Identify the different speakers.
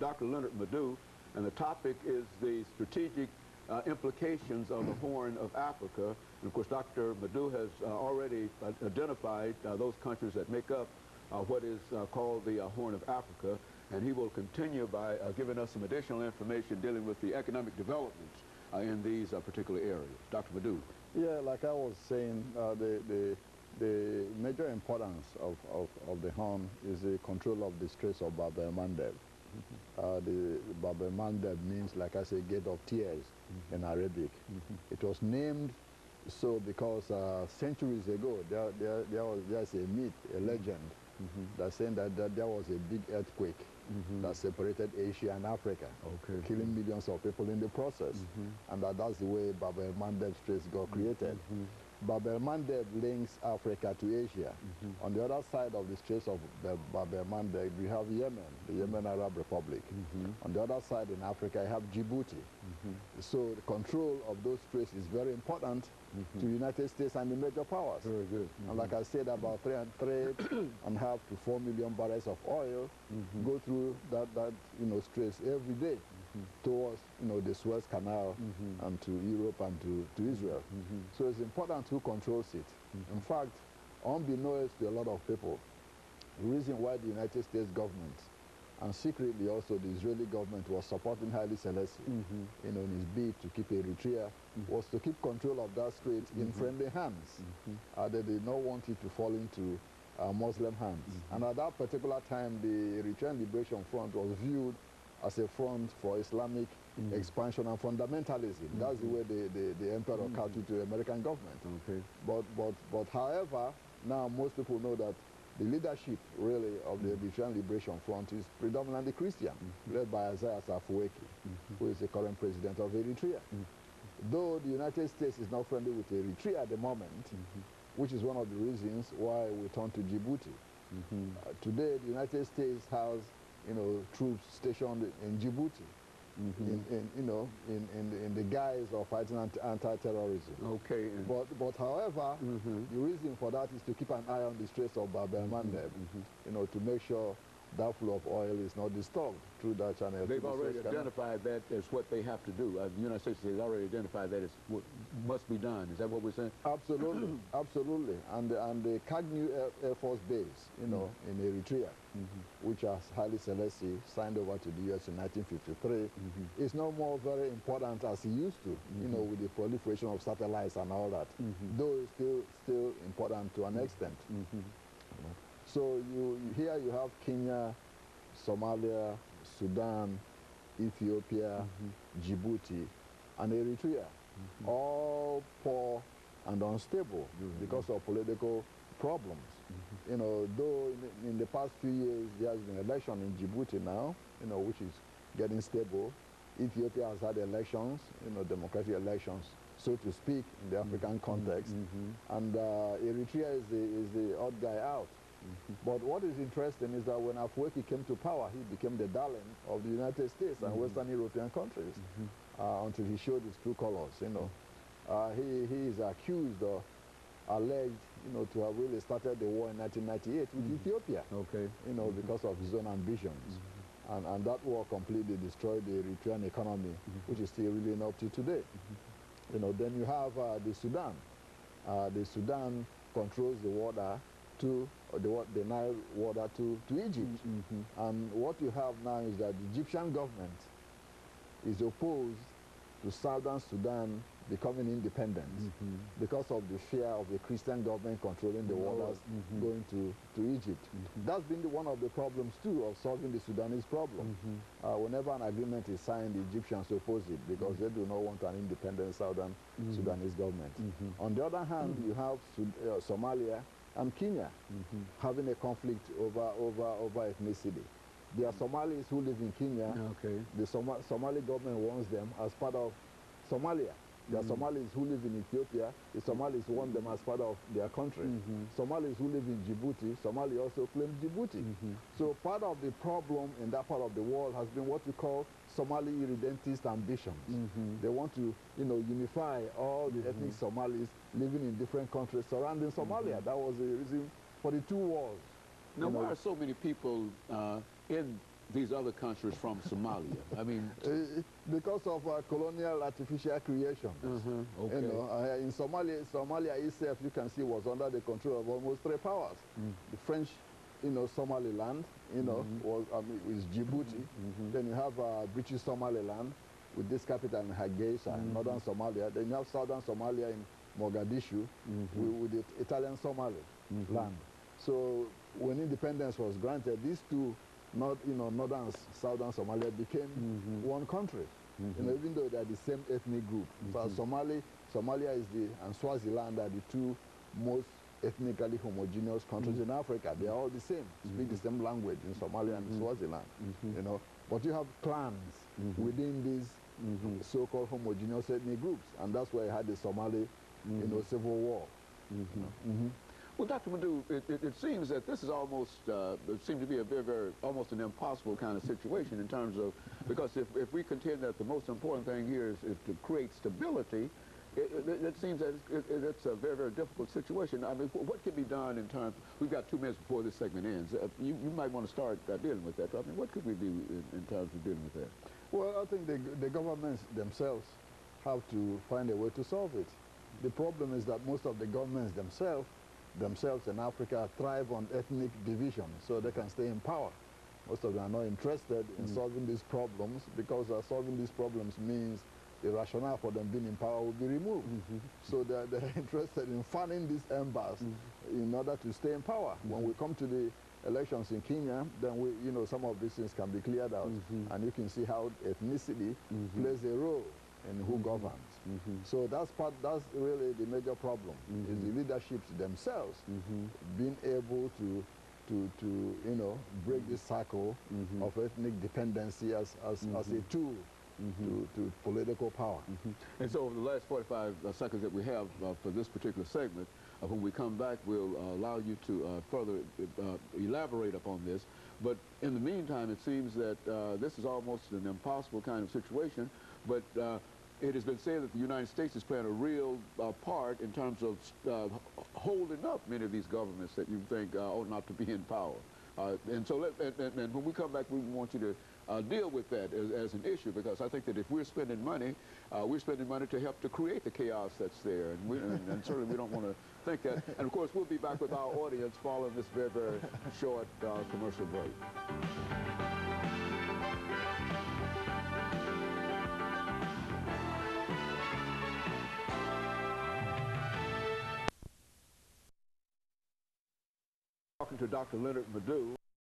Speaker 1: Dr. LMadu, and the topic is the strategic implications of the Horn of Africa. And of course, Dr. LMadu has already identified those countries that make up what is called the Horn of Africa, and he will continue by giving us some additional information dealing with the economic developments in these particular areas. Dr. LMadu.
Speaker 2: Yeah, like I was saying, the major importance of the Horn is the control of the Straits of Bab el-Mandeb. The Bab el-Mandeb means, like I say, Gate of Tears in Arabic. It was named so because centuries ago there's a myth, a legend, that's saying that there was a big earthquake that separated Asia and Africa, killing millions of people in the process, and that's the way Bab el-Mandeb Straits got created. Bab el-Mandeb links Africa to Asia. On the other side of the Straits of Bab el-Mandeb, we have Yemen, the Yemen Arab Republic. On the other side in Africa, you have Djibouti. So the control of those straits is very important to the United States and the major powers.
Speaker 1: Very good.
Speaker 2: And like I said, about 3.5 to 4 million barrels of oil go through that straits every day towards the Suez Canal and to Europe and to Israel. So it's important who controls it. In fact, unbeknownst to a lot of people, the reason why the United States government and secretly also the Israeli government was supporting Haile Selassie in his bid to keep Eritrea was to keep control of that strait in friendly hands. They did not want it to fall into Muslim hands. And at that particular time, the Eritrean Liberation Front was viewed as a front for Islamic expansion and fundamentalism. That's the way the emperor carried to the American government. But however, now most people know that the leadership really of the Eritrean Liberation Front is predominantly Christian, led by Isaias Afwerki, who is the current president of Eritrea. Though the United States is not friendly with Eritrea at the moment, which is one of the reasons why we turn to Djibouti. Today, the United States has troops stationed in Djibouti, in the guise of fighting anti-terrorism. But however, the reason for that is to keep an eye on the Straits of Bab el-Mandeb, to make sure that flow of oil is not disturbed through that channel.
Speaker 1: They've already identified that as what they have to do. The United States has already identified that as what must be done. Is that what we're saying?
Speaker 2: Absolutely, absolutely. And the Kagnu Air Force Base, in Eritrea, which has Haile Selassie signed over to the U.S. in 1953, is no more very important as he used to, with the proliferation of satellites and all that, though it's still important to an extent. So here you have Kenya, Somalia, Sudan, Ethiopia, Djibouti, and Eritrea, all poor and unstable because of political problems. Though in the past few years there has been an election in Djibouti now, which is getting stable. Ethiopia has had elections, democratic elections, so to speak, in the African context. And Eritrea is the odd guy out. But what is interesting is that when Afwerki came to power, he became the darling of the United States and Western European countries until he showed his true colors. He is accused or alleged, to have really started the war in 1998 with Ethiopia. Because of his own ambitions, and that war completely destroyed the Eritrean economy, which is still reeling up to today. Then you have the Sudan. The Sudan controls the water to the Nile water to Egypt. And what you have now is that the Egyptian government is opposed to Southern Sudan becoming independent because of the fear of the Christian government controlling the waters going to Egypt. That's been one of the problems too of solving the Sudanese problem. Whenever an agreement is signed, the Egyptians oppose it because they do not want an independent Southern Sudanese government. On the other hand, you have Somalia and Kenya having a conflict over ethnicity. There are Somalis who live in Kenya. The Somali government wants them as part of Somalia. There are Somalis who live in Ethiopia. The Somalis want them as part of their country. Somalis who live in Djibouti, Somalia also claims Djibouti. So part of the problem in that part of the world has been what we call Somali irredentist ambitions. They want to, unify all the ethnic Somalis living in different countries surrounding Somalia. That was the reason for the two wars.
Speaker 1: Now, why are so many people in these other countries from Somalia? I mean,
Speaker 2: because of colonial artificial creations.
Speaker 1: Okay.
Speaker 2: You know, in Somalia itself, you can see, was under the control of almost three powers. The French, you know, Somaliland, you know, was is Djibouti. Then you have British Somaliland with this capital in Hargeisa, northern Somalia. Then you have southern Somalia in Mogadishu with the Italian Somaliland. So when independence was granted, these two, northern and southern Somalia became one country. You know, even though they are the same ethnic group. So Somalia is and Swaziland are the two most ethnically homogeneous countries in Africa. They are all the same, speak the same language in Somalia and Swaziland. You know, but you have clans within these so-called homogeneous ethnic groups, and that's why you had the Somali, you know, civil war. You know?
Speaker 1: Well, Dr. Madu, it seems that this is almost, it seems to be a very, almost an impossible kind of situation in terms of, because if we contend that the most important thing here is to create stability, it seems that it's a very, very difficult situation. I mean, what can be done in terms, we've got 2 minutes before this segment ends. You might want to start dealing with that. I mean, what could we do in terms of dealing with that?
Speaker 2: Well, I think the governments themselves have to find a way to solve it. The problem is that most of the governments themselves in Africa thrive on ethnic division, so they can stay in power. Most of them are not interested in solving these problems, because solving these problems means the rationale for them being in power will be removed. So they're interested in fanning these embers in order to stay in power. When we come to the elections in Kenya, then you know, some of these things can be cleared out, and you can see how ethnicity plays a role in who governs. So that's really the major problem, is the leaderships themselves being able to you know, break this cycle of ethnic dependency as a tool to political power.
Speaker 1: And so over the last 45 seconds that we have for this particular segment, when we come back, we'll allow you to further elaborate upon this. But in the meantime, it seems that this is almost an impossible kind of situation, but it has been said that the United States is playing a real part in terms of holding up many of these governments that you think ought not to be in power. And so and when we come back, we want you to deal with that as an issue, because I think that if we're spending money to help to create the chaos that's there, and certainly we don't want to think that. And of course, we'll be back with our audience following this very, very short commercial break. Talking to Dr. LMadu2.